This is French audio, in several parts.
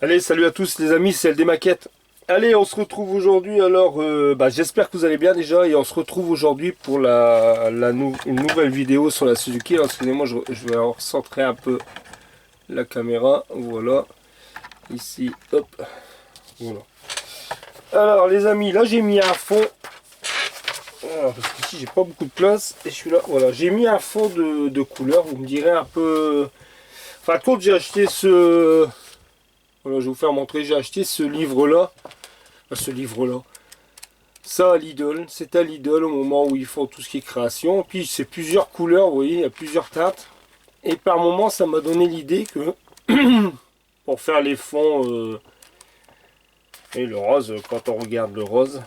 Allez, salut à tous les amis, c'est LD Maquette. Allez, on se retrouve aujourd'hui alors, j'espère que vous allez bien déjà et on se retrouve aujourd'hui pour une nouvelle vidéo sur la Suzuki. Alors, excusez-moi, je vais recentrer un peu la caméra, voilà, ici, hop, voilà. Alors les amis, là j'ai mis un fond, voilà, parce qu'ici j'ai pas beaucoup de place et je suis là, voilà, j'ai mis un fond de couleur, vous me direz un peu... Enfin, quand j'ai acheté ce... Voilà, je vais vous faire montrer, j'ai acheté ce livre-là. Ça à Lidl, c'est à Lidl au moment où ils font tout ce qui est création. Puis c'est plusieurs couleurs, vous voyez, il y a plusieurs teintes. Et par moment, ça m'a donné l'idée que pour faire les fonds et le rose, quand on regarde le rose,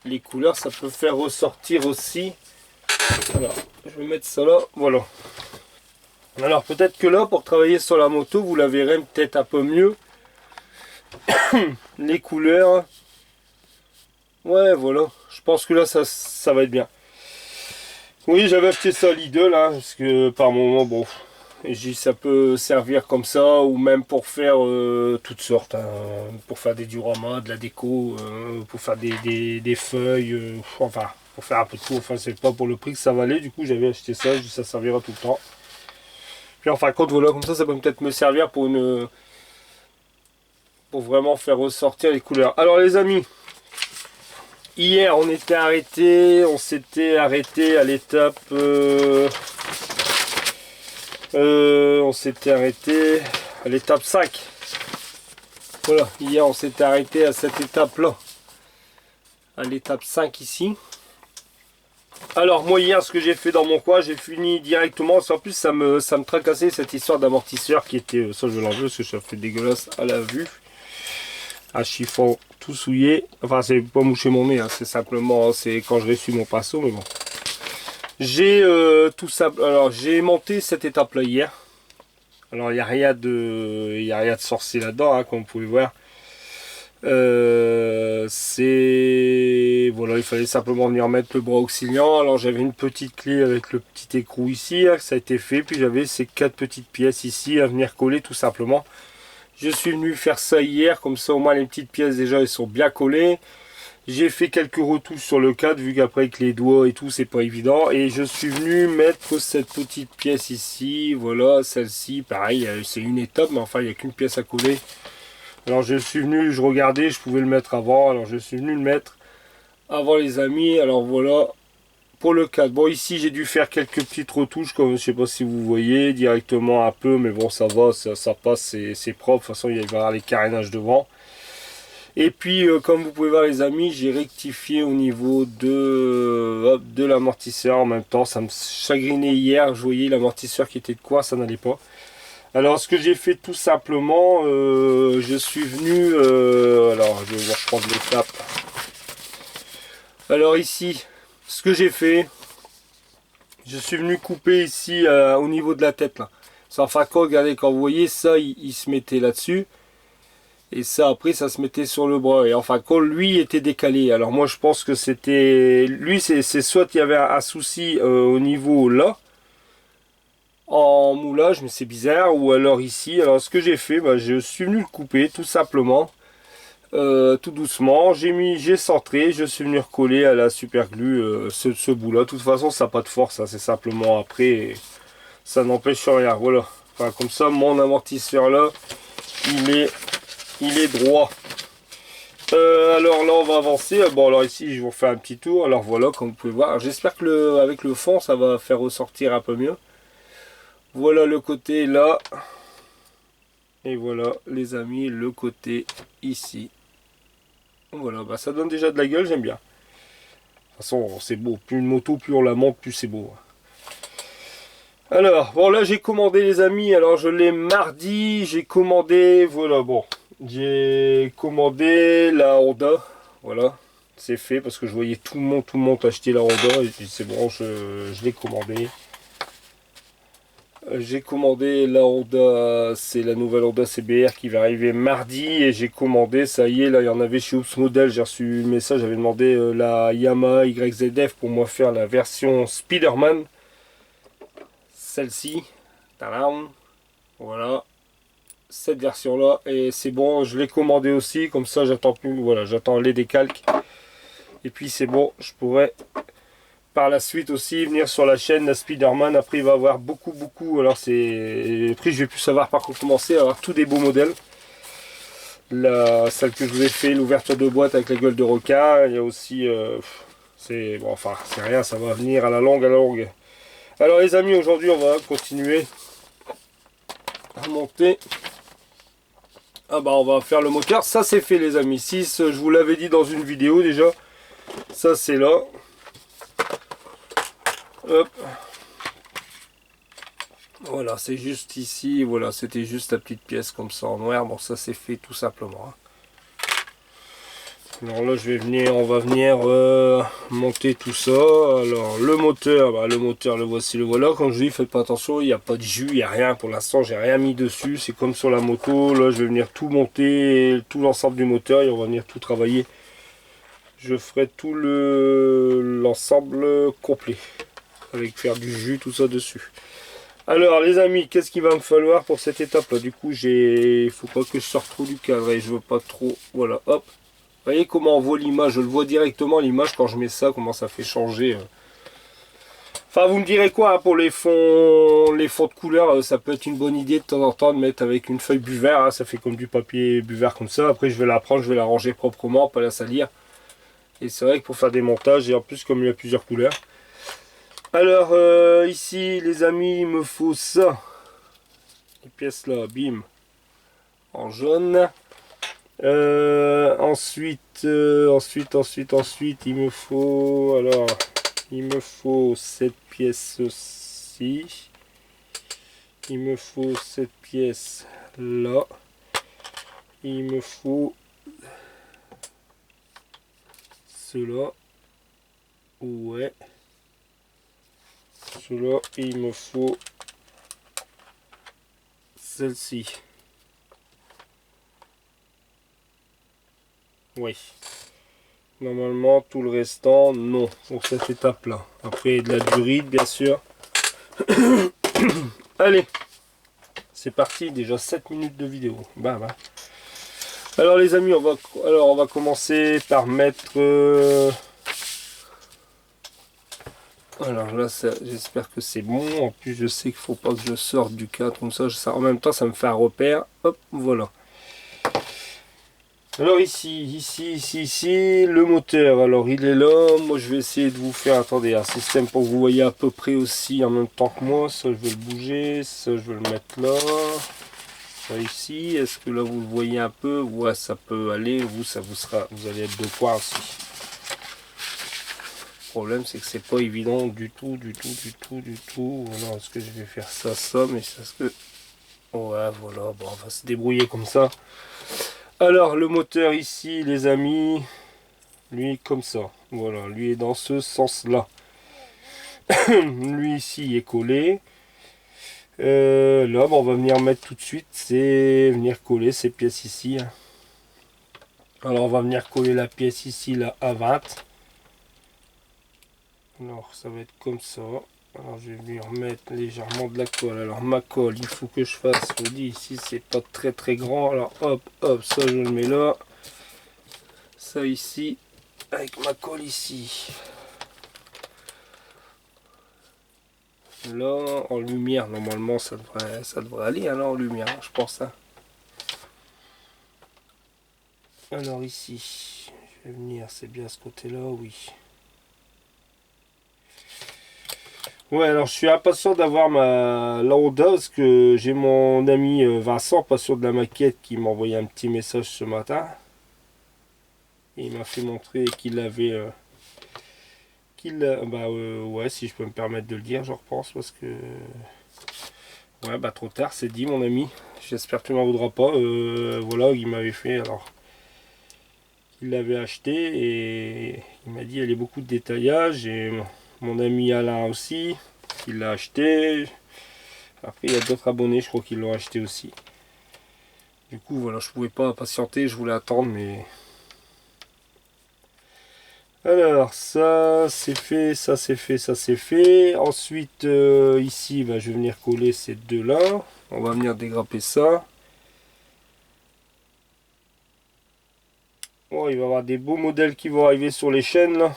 les couleurs, ça peut faire ressortir aussi. Alors, je vais mettre ça là, voilà. Alors peut-être que là, pour travailler sur la moto, vous la verrez peut-être un peu mieux. Les couleurs. Ouais, voilà. Je pense que là, ça va être bien. Oui, j'avais acheté ça à Lidl, hein, parce que par moment, bon, je dis ça peut servir comme ça, ou même pour faire toutes sortes, hein, pour faire des dioramas, de la déco, pour faire des feuilles, enfin, pour faire un peu de tout. Enfin, c'est pas pour le prix que ça valait, du coup, j'avais acheté ça, je dis ça servira tout le temps. Puis en fin de compte, voilà, comme ça peut peut-être me servir pour vraiment faire ressortir les couleurs. Alors les amis, hier on s'était arrêté à l'étape, on s'était arrêté à l'étape 5. Voilà, hier on s'était arrêté à cette étape-là, à l'étape 5 ici. Alors moi hier, ce que j'ai fait dans mon coin, j'ai fini directement. En plus ça me tracassait cette histoire d'amortisseur qui était, ça je vais l'enlever parce que ça fait dégueulasse à la vue. Un chiffon tout souillé, enfin c'est pas moucher mon nez, hein, c'est simplement, c'est quand je ressuie mon pinceau, mais bon. J'ai tout ça, alors j'ai monté cette étape là hier. Alors il n'y a rien de sorcier là-dedans, hein, comme vous pouvez voir. Voilà, il fallait simplement venir mettre le bras auxiliant. Alors j'avais une petite clé avec le petit écrou ici, hein, ça a été fait. Puis j'avais ces 4 petites pièces ici à venir coller tout simplement. Je suis venu faire ça hier, comme ça au moins les petites pièces déjà elles sont bien collées. J'ai fait quelques retouches sur le cadre, vu qu'après avec les doigts et tout c'est pas évident. Et je suis venu mettre cette petite pièce ici, voilà, celle-ci, pareil, c'est une étape, mais enfin il n'y a qu'une pièce à coller. Alors je suis venu, je regardais, je pouvais le mettre avant, alors je suis venu le mettre avant les amis. Alors voilà, pour le cadre. Bon ici j'ai dû faire quelques petites retouches, comme je sais pas si vous voyez, directement un peu, mais bon ça va, ça passe, c'est propre. De toute façon il va y avoir les carénages devant. Et puis comme vous pouvez voir les amis, j'ai rectifié au niveau de l'amortisseur en même temps. Ça me chagrinait hier, je voyais l'amortisseur qui était de quoi, ça n'allait pas. Alors ce que j'ai fait tout simplement, je suis venu, alors je vais vous reprendre l'étape. Alors ici, ce que j'ai fait, je suis venu couper ici au niveau de la tête là. Sans fin de compte, regardez, quand vous voyez ça, il se mettait là-dessus. Et ça après ça se mettait sur le bras. Et enfin quand lui était décalé. Alors moi je pense que c'était... Lui c'est soit il y avait un souci au niveau là. En moulage, mais c'est bizarre. Ou alors ici. Alors ce que j'ai fait, je suis venu le couper tout simplement. Tout doucement. J'ai centré. Je suis venu recoller à la super glue ce bout là. De toute façon ça n'a pas de force. Hein, c'est simplement après. Ça n'empêche rien. Voilà. Enfin comme ça mon amortisseur là. Il est droit. Alors là on va avancer. Bon alors ici je vous refais un petit tour. Alors voilà comme vous pouvez voir. J'espère que avec le fond ça va faire ressortir un peu mieux. Voilà le côté là. Et voilà les amis le côté ici. Voilà ça donne déjà de la gueule, j'aime bien. De toute façon c'est beau. Plus une moto plus on la monte plus c'est beau. Alors bon là j'ai commandé les amis. Alors je l'ai mardi. J'ai commandé. Voilà bon. J'ai commandé la Honda, voilà, c'est fait parce que je voyais tout le monde acheter la Honda et c'est bon, je l'ai commandé. J'ai commandé la Honda, c'est la nouvelle Honda CBR qui va arriver mardi et j'ai commandé, ça y est, là il y en avait chez Oops Model, j'ai reçu le message, j'avais demandé la Yamaha YZF pour moi faire la version Spiderman, celle-ci, tadam, voilà. cette version là et c'est bon, je l'ai commandé aussi, comme ça j'attends plus, voilà, j'attends les décalques et puis c'est bon, je pourrais par la suite aussi venir sur la chaîne la Spider-Man. Après il va y avoir beaucoup, alors c'est après je vais plus savoir par quoi commencer, avoir tous des beaux modèles. Celle que je vous ai fait, l'ouverture de boîte avec la gueule de requin, il y a aussi c'est bon, enfin c'est rien, ça va venir à la longue. Alors les amis, aujourd'hui on va continuer à monter. Ah bah on va faire le moteur, ça c'est fait les amis. 6, je vous l'avais dit dans une vidéo déjà, ça c'est là. Hop. Voilà, c'est juste ici, voilà, c'était juste la petite pièce comme ça en noir. Bon, ça c'est fait tout simplement. Alors là je vais venir, on va venir monter tout ça. Alors le moteur, bah, le moteur le voici, le voilà. Comme je dis, faites pas attention, il n'y a pas de jus, il n'y a rien pour l'instant, j'ai rien mis dessus. C'est comme sur la moto, là je vais venir tout monter, tout l'ensemble du moteur et on va venir tout travailler. Je ferai tout l'ensemble complet avec faire du jus, tout ça dessus. Alors les amis, qu'est-ce qu'il va me falloir pour cette étape là? Du coup il faut pas que je sorte trop du cadre et je veux pas trop, voilà, hop. Vous voyez comment on voit l'image, je le vois directement l'image quand je mets ça, comment ça fait changer. Enfin vous me direz quoi hein, pour les fonds de couleur, ça peut être une bonne idée de temps en temps de mettre avec une feuille buvard, hein, ça fait comme du papier buvard comme ça. Après je vais la prendre, je vais la ranger proprement, pas la salir. Et c'est vrai que pour faire des montages, et en plus comme il y a plusieurs couleurs. Alors ici les amis, il me faut ça. Les pièces là, bim, en jaune. Ensuite, il me faut, alors, il me faut cette pièce-ci. Il me faut cette pièce là. Il me faut cela. Ouais. Cela, il me faut celle-ci. Oui. Normalement, tout le restant, non, pour cette étape-là. Après, de la durite, bien sûr. Allez, c'est parti, déjà 7 minutes de vidéo. Bah, bah. Alors, les amis, on va commencer par mettre... Alors là, j'espère que c'est bon. En plus, je sais qu'il faut pas que je sorte du cadre comme ça. En même temps, ça me fait un repère. Hop, voilà. Alors ici, le moteur, alors il est là, moi je vais essayer de vous faire, attendez, un système pour que vous voyez à peu près aussi en même temps que moi, ça je vais le bouger, ça je vais le mettre là, ça ici, est-ce que là vous le voyez un peu, ouais ça peut aller, vous allez être de quoi aussi. Le problème c'est que c'est pas évident du tout, voilà, est-ce que je vais faire ça, mais c'est ce que, ouais voilà, bon on va se débrouiller comme ça. Alors le moteur ici les amis, lui comme ça, voilà, lui est dans ce sens là. Lui ici est collé. Là bon, on va venir mettre tout de suite, c'est venir coller ces pièces ici. Alors on va venir coller la pièce ici là à 20. Alors ça va être comme ça. Alors je vais venir mettre légèrement de la colle. Alors ma colle, il faut que je fasse, je vous dis ici c'est pas très grand. Alors hop, ça je le mets là. Ça ici, avec ma colle ici. Là, en lumière, normalement ça devrait aller alors en lumière, je pense. Hein. Alors ici, je vais venir, c'est bien ce côté-là, oui. Ouais, alors je suis impatient d'avoir la Honda parce que j'ai mon ami Vincent, pas sûr de la maquette, qui m'a envoyé un petit message ce matin. Et il m'a fait montrer qu'il avait... ouais, si je peux me permettre de le dire, je repense parce que... Ouais, bah trop tard, c'est dit mon ami. J'espère que tu m'en voudras pas. Voilà, il m'avait fait alors... Il l'avait acheté et il m'a dit il y a beaucoup de détaillage et mon ami Alain aussi il l'a acheté. Après il y a d'autres abonnés je crois qu'ils l'ont acheté aussi. Du coup voilà, je pouvais pas patienter, je voulais attendre mais... Alors ça c'est fait, ça c'est fait, ça c'est fait. Ensuite ici bah, je vais venir coller ces deux là. On va venir dégrapper ça. Oh, il va y avoir des beaux modèles qui vont arriver sur les chaînes là.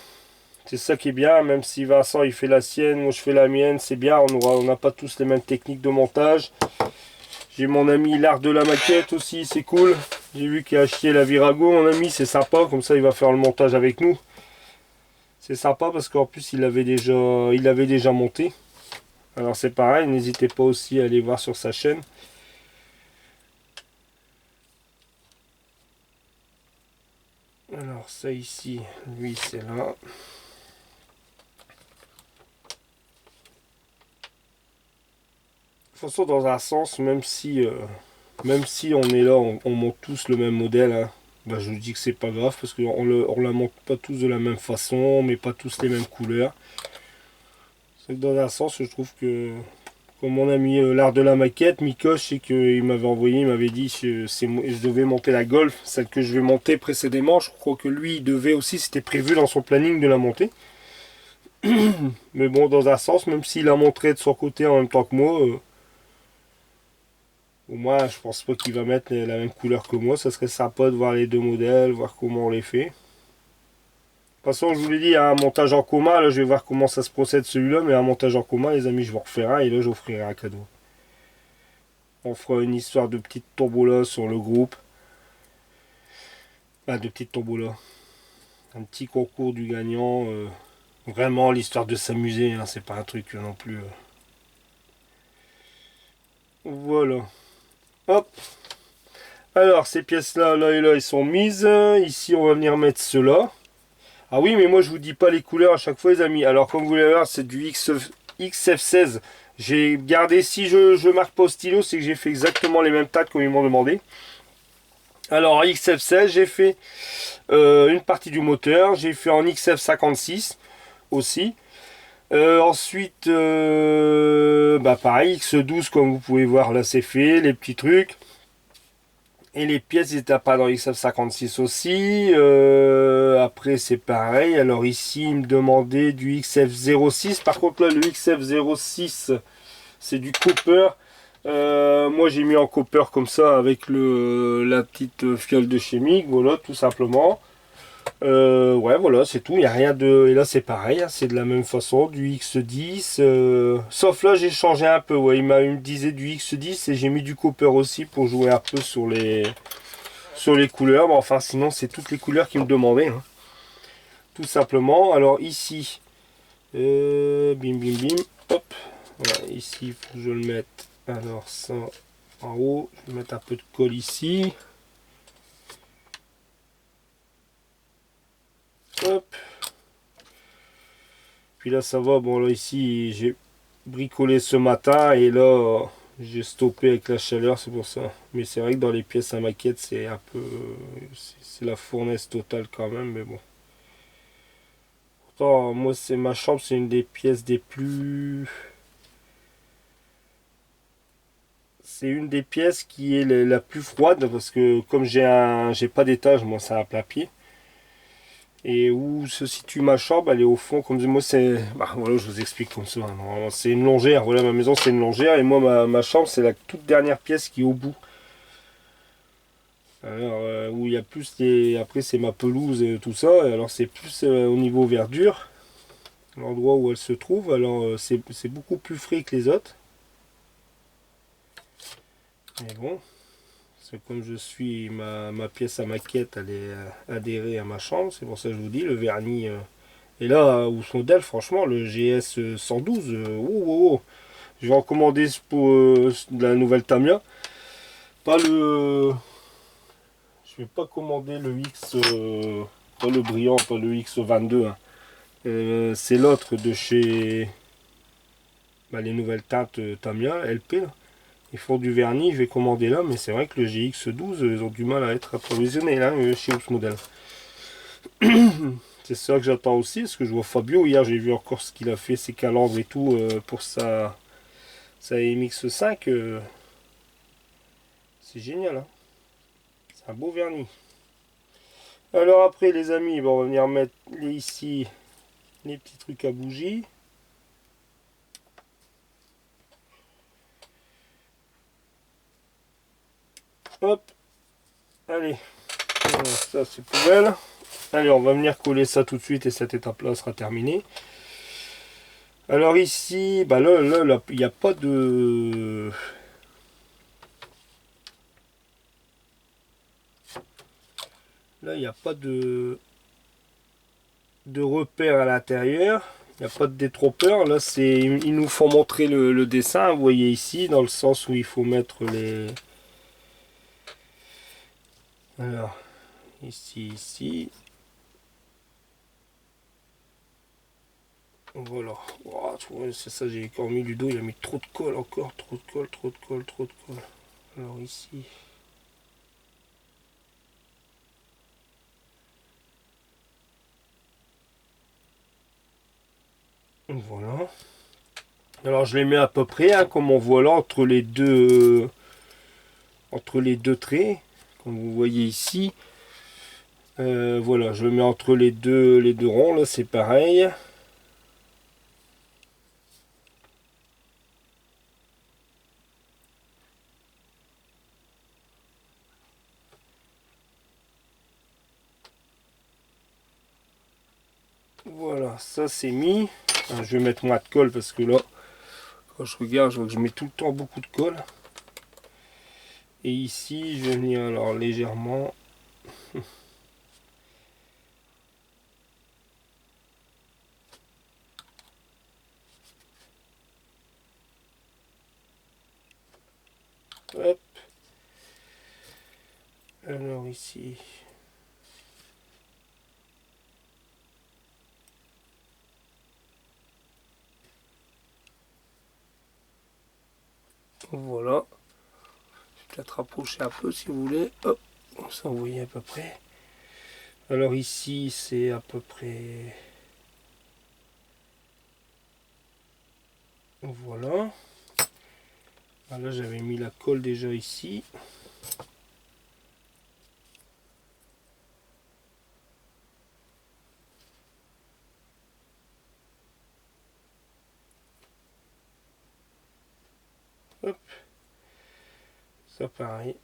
C'est ça qui est bien, même si Vincent il fait la sienne, moi je fais la mienne, c'est bien, on n'a pas tous les mêmes techniques de montage. J'ai mon ami l'art de la maquette aussi, c'est cool. J'ai vu qu'il a acheté la Virago, mon ami, c'est sympa, comme ça il va faire le montage avec nous. C'est sympa parce qu'en plus il avait déjà monté. Alors c'est pareil, n'hésitez pas aussi à aller voir sur sa chaîne. Alors ça ici, lui c'est là. De toute façon dans un sens, même si on est là, on monte tous le même modèle, hein, bah, je vous dis que c'est pas grave parce qu'on la monte pas tous de la même façon, on met pas tous les mêmes couleurs. C'est que dans un sens, je trouve que comme mon ami l'art de la maquette, Mikoche, c'est qu'il m'avait envoyé, il m'avait dit que je devais monter la Golf, celle que je vais monter précédemment. Je crois que lui, il devait aussi, c'était prévu dans son planning de la monter. Mais bon, dans un sens, même s'il a montré de son côté en même temps que moi, au moins, je pense pas qu'il va mettre la même couleur que moi. Ça serait sympa de voir les deux modèles, voir comment on les fait. De toute façon, je vous l'ai dit, un montage en commun, là, je vais voir comment ça se procède celui-là, mais un montage en commun, les amis, je vous referai un et là, j'offrirai un cadeau. On fera une histoire de petite tombola sur le groupe. Ah, de petites tombola. Un petit concours du gagnant. Vraiment l'histoire de s'amuser, hein, c'est pas un truc non plus. Voilà. Hop. Alors ces pièces-là, là et là, ils sont mises. Ici, on va venir mettre cela. Ah oui, mais moi je vous dis pas les couleurs à chaque fois, les amis. Alors comme vous l'avez voir, c'est du XF16. J'ai gardé, si je marque pas au stylo, c'est que j'ai fait exactement les mêmes tags comme ils m'ont demandé. Alors XF16, j'ai fait une partie du moteur. J'ai fait en XF56 aussi. Ensuite, bah pareil, X12 comme vous pouvez voir là c'est fait, les petits trucs. Et les pièces étaient pas dans XF56 aussi. Après c'est pareil. Alors ici il me demandait du XF06. Par contre là le XF06 c'est du copper. Moi j'ai mis en copper comme ça avec la petite fiole de chimique. Voilà tout simplement. Ouais, voilà, c'est tout. Il n'y a rien de. Et là, c'est pareil, hein, c'est de la même façon, du X10. Sauf là, j'ai changé un peu. Ouais, il me disait du X10 et j'ai mis du copper aussi pour jouer un peu sur les couleurs. Mais enfin, sinon, c'est toutes les couleurs qu'il me demandait, hein, tout simplement. Alors, ici, bim, bim, bim. Hop. Voilà, ici, il faut que je le mette. Alors, ça en haut. Je vais mettre un peu de colle ici. Hop. Puis là, ça va. Bon, là, ici, j'ai bricolé ce matin et là, j'ai stoppé avec la chaleur, c'est pour ça. Mais c'est vrai que dans les pièces à maquette, c'est un peu. C'est la fournaise totale quand même, mais bon. Pourtant, moi, c'est ma chambre, c'est une des pièces des plus. C'est une des pièces qui est la plus froide parce que comme j'ai pas d'étage, moi, c'est un plat pied. Et où se situe ma chambre, elle est au fond, comme moi c'est... Bah voilà, je vous explique comme ça, hein. Normalement, c'est une longère, voilà, ma maison c'est une longère, et moi ma chambre c'est la toute dernière pièce qui est au bout. Alors, où il y a plus les... Après c'est ma pelouse et tout ça, et alors c'est plus au niveau verdure, l'endroit où elle se trouve, alors c'est beaucoup plus frais que les autres. Mais bon, c'est comme je suis, ma pièce à maquette, elle est adhérée à ma chambre, c'est pour ça que je vous dis, le vernis... Et là, où ce modèle, franchement, le GS 112, oh, oh, oh. Je vais en commander pour de la nouvelle Tamiya. Pas le. Je vais pas commander le X. Pas le brillant, pas le X22, hein. C'est l'autre de chez. Bah, les nouvelles teintes Tamiya, LP. Là. Ils font du vernis, je vais commander là, mais c'est vrai que le GX12, ils ont du mal à être approvisionné là, chez Oops Model. C'est ça que j'attends aussi, parce que je vois Fabio, hier j'ai vu encore ce qu'il a fait, ses calandres et tout, pour sa MX5. C'est génial, hein. C'est un beau vernis. Alors après les amis, on va venir mettre ici les petits trucs à bougie. Hop, allez. Ça c'est poubelle. Allez, on va venir coller ça tout de suite et cette étape-là sera terminée. Alors ici, bah là, il n'y a pas de... Là, il n'y a pas de repère à l'intérieur. Il n'y a pas de détrompeur. Là, c'est, ils nous font montrer le dessin. Vous voyez ici, dans le sens où il faut mettre les... Alors, ici. Voilà. Wow, c'est ça, j'ai encore mis du dos. Il a mis trop de colle encore. Trop de colle. Alors ici... Voilà. Alors je les mets à peu près, hein, comme on voit là, entre les deux traits, comme vous voyez ici. Voilà, je le mets entre les deux ronds, là c'est pareil. Voilà, ça c'est mis. Alors, je vais mettre moins de colle parce que là, quand je regarde, je vois que je mets tout le temps beaucoup de colle. Et ici, je vais venir alors légèrement. Hop. Alors ici. Voilà. Je vais peut-être rapprocher un peu si vous voulez. Hop. Ça vous voyez à peu près. Alors ici, c'est à peu près... Voilà. Ah, là, j'avais mis la colle déjà ici. Hop. Ça pareil.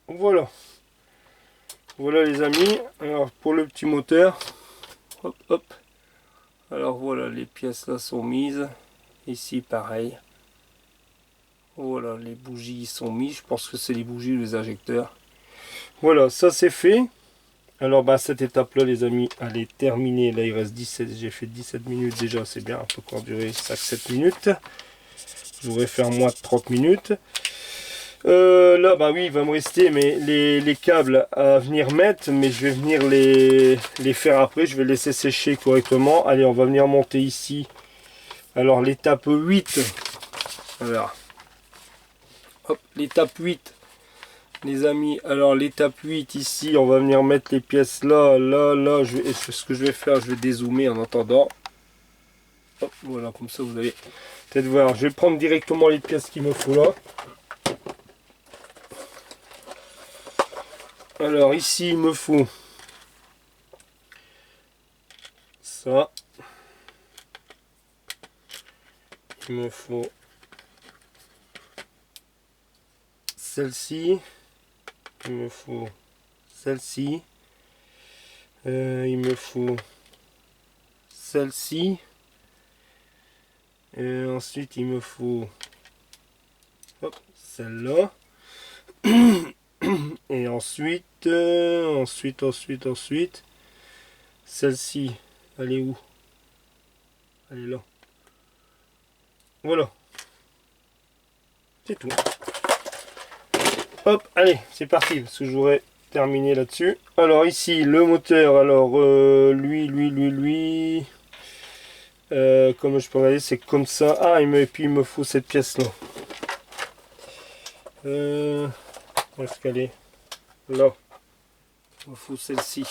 Voilà. Voilà les amis. Alors pour le petit moteur. Hop. Alors voilà, les pièces là sont mises. Ici pareil. Voilà, les bougies sont mises. Je pense que c'est les bougies ou les injecteurs. Voilà, ça c'est fait. Alors bah cette étape là les amis, elle est terminée. Là il reste 17. J'ai fait 17 minutes déjà, c'est bien. On peut encore durer 5-7 minutes. Je voudrais faire moins de 30 minutes. Là, bah oui, il va me rester mais les câbles à venir mettre, mais je vais venir les faire après. Je vais laisser sécher correctement. Allez, on va venir monter ici. Alors, l'étape 8. Voilà. Hop, l'étape 8. Les amis, alors l'étape 8 ici, on va venir mettre les pièces là. Ce que je vais faire, je vais dézoomer en attendant. Hop, voilà, comme ça vous allez peut-être voir. Je vais prendre directement les pièces qu'il me faut là. Alors ici il me faut ça, il me faut celle-ci, il me faut celle-ci, il me faut celle-ci, ensuite il me faut celle-là, et ensuite, ensuite, celle-ci, elle est où? Elle est là. Voilà. C'est tout. Hop, allez, c'est parti, parce que j'aurais terminé là-dessus. Alors ici, le moteur, alors lui, comme je peux regarder, c'est comme ça. Ah, et puis il me faut cette pièce-là. Où est-ce qu'elle est? Là. Il me faut celle-ci.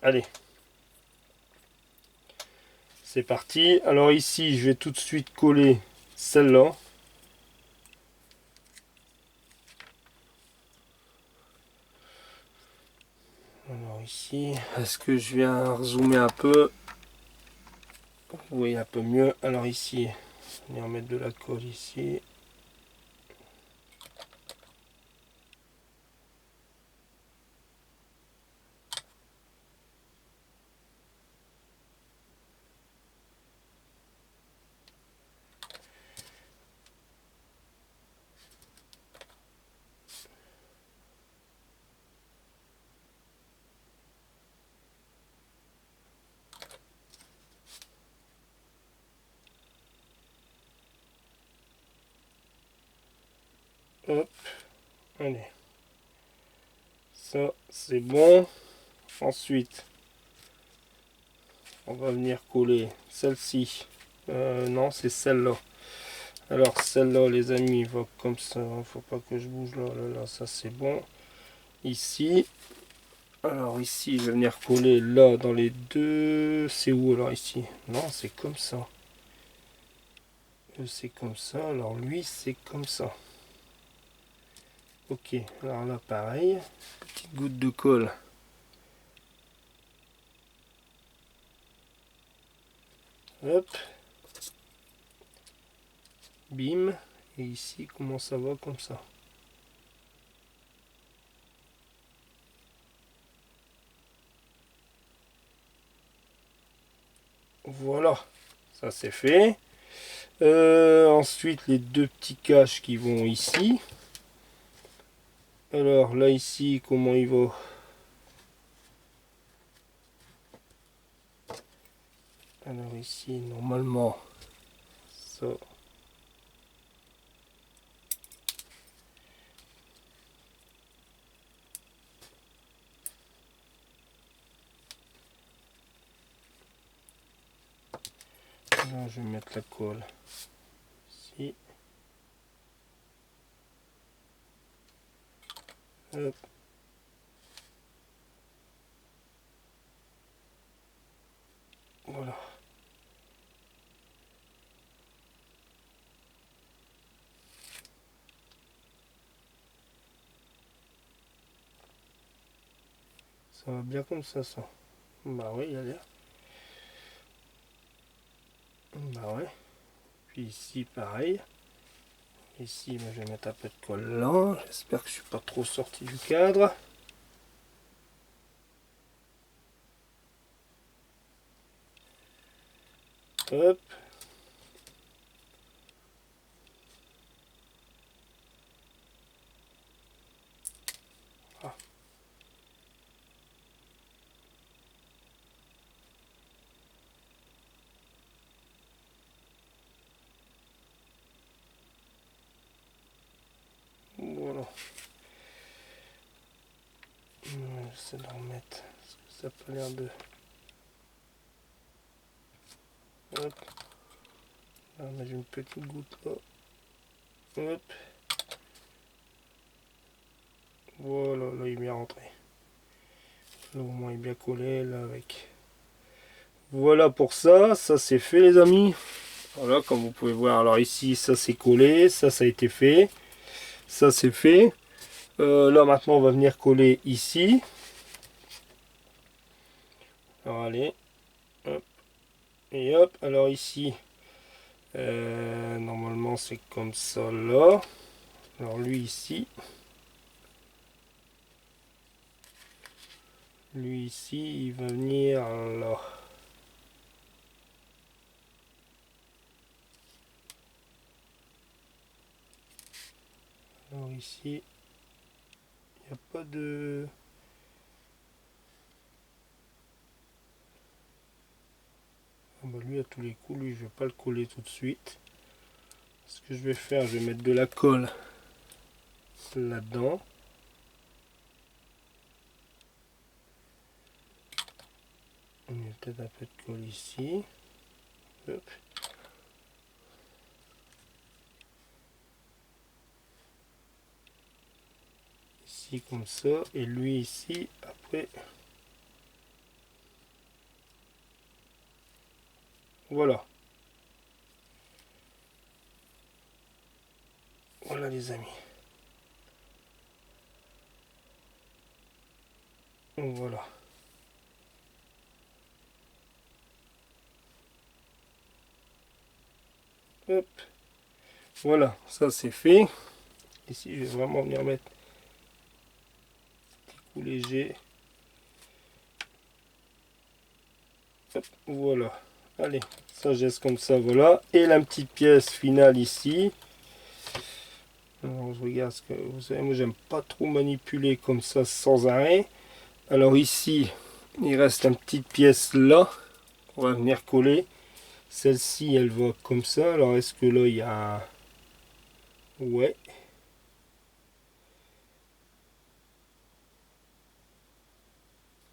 Allez. C'est parti. Alors ici, je vais tout de suite coller celle-là. Alors ici, est-ce que je viens zoomer un peu? Oui, un peu mieux. Alors ici, on va mettre de la colle ici. Hop, allez. Ça, c'est bon. Ensuite, on va venir coller celle-ci. Non, c'est celle-là. Alors, celle-là, les amis, va comme ça. Faut pas que je bouge là. Là, ça, c'est bon. Ici. Alors, ici, je vais venir coller là dans les deux. C'est où alors ici? Non, c'est comme ça. C'est comme ça. Alors, lui, c'est comme ça. Ok, alors là, pareil. Petite goutte de colle. Hop. Bim. Et ici, comment ça va comme ça? Voilà. Ça, c'est fait. Ensuite, les deux petits caches qui vont ici. Alors, là, ici, comment il va? Alors, ici, normalement, ça... Là, je vais mettre la colle ici. Hop. Voilà. Ça va bien comme ça. Bah oui, il y a l'air. Bah ouais. Puis ici, pareil. Ici, je vais mettre un peu de colle là. J'espère que je suis pas trop sorti du cadre. Hop. Ah. Voilà. J'essaie de remettre. Parce que ça n'a pas l'air de... Hop. Là, on a une petite goutte là. Hop. Voilà, là il est bien rentré. Là au moins il est bien collé là avec. Voilà pour ça, ça c'est fait les amis. Voilà comme vous pouvez voir, alors ici ça c'est collé, ça a été fait. Ça c'est fait. Là maintenant on va venir coller ici. Alors allez. Hop. Et hop, alors ici. Normalement c'est comme ça là. Alors lui ici. Lui ici, il va venir là. Alors ici, il n'y a pas de... Ah bah lui à tous les coups, lui je vais pas le coller tout de suite. Ce que je vais faire, je vais mettre de la colle là-dedans. On met peut-être un peu de colle ici. Hop. Ici comme ça. Et lui ici, après. Voilà. Voilà les amis. Voilà. Hop. Voilà, ça c'est fait. Ici, je vais vraiment venir mettre un petit coup léger. Hop, voilà. Allez, ça je laisse comme ça, voilà. Et la petite pièce finale ici. Alors, je regarde ce que vous savez, moi j'aime pas trop manipuler comme ça sans arrêt. Alors ici, il reste une petite pièce là. On va venir coller. Celle-ci, elle va comme ça. Alors est-ce que là il y a un... Ouais.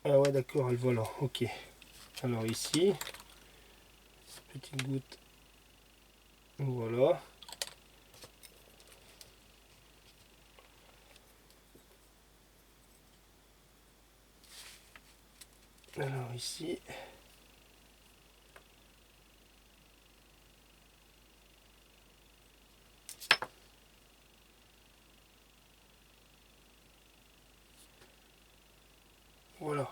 Ah ouais d'accord, elle voilà, ok. Alors ici, petite goutte, voilà. Alors ici, voilà.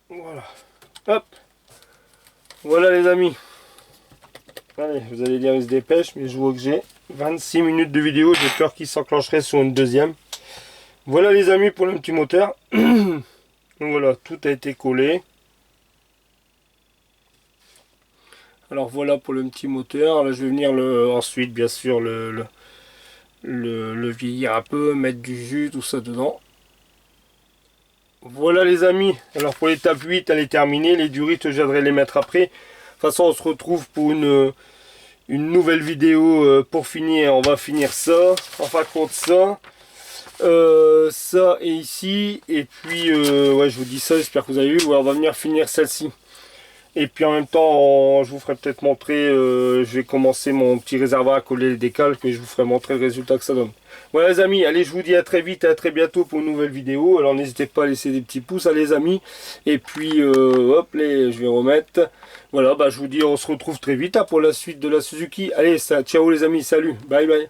Voilà. Hop. Voilà les amis. Allez, vous allez dire il se dépêche, mais je vois que j'ai 26 minutes de vidéo. J'ai peur qu'il s'enclencherait sur une deuxième. Voilà les amis pour le petit moteur. Donc voilà, tout a été collé. Alors voilà pour le petit moteur. Là je vais venir ensuite bien sûr le vieillir un peu, mettre du jus, tout ça dedans. Voilà les amis, alors pour l'étape 8 elle est terminée, les durites je viendrai les mettre après. De toute façon on se retrouve pour une nouvelle vidéo pour finir, on va finir ça, enfin compte ça. Ça et ici, et puis ouais je vous dis ça, j'espère que vous avez vu, ouais, on va venir finir celle-ci. Et puis en même temps, je vous ferai peut-être montrer, je vais commencer mon petit réservoir à coller les décalques, mais je vous ferai montrer le résultat que ça donne. Voilà les amis, allez je vous dis à très vite, à très bientôt pour une nouvelle vidéo. Alors n'hésitez pas à laisser des petits pouces, les amis. Et puis hop, je vais remettre. Voilà, bah je vous dis on se retrouve très vite pour la suite de la Suzuki. Allez, ça, ciao les amis, salut, bye bye.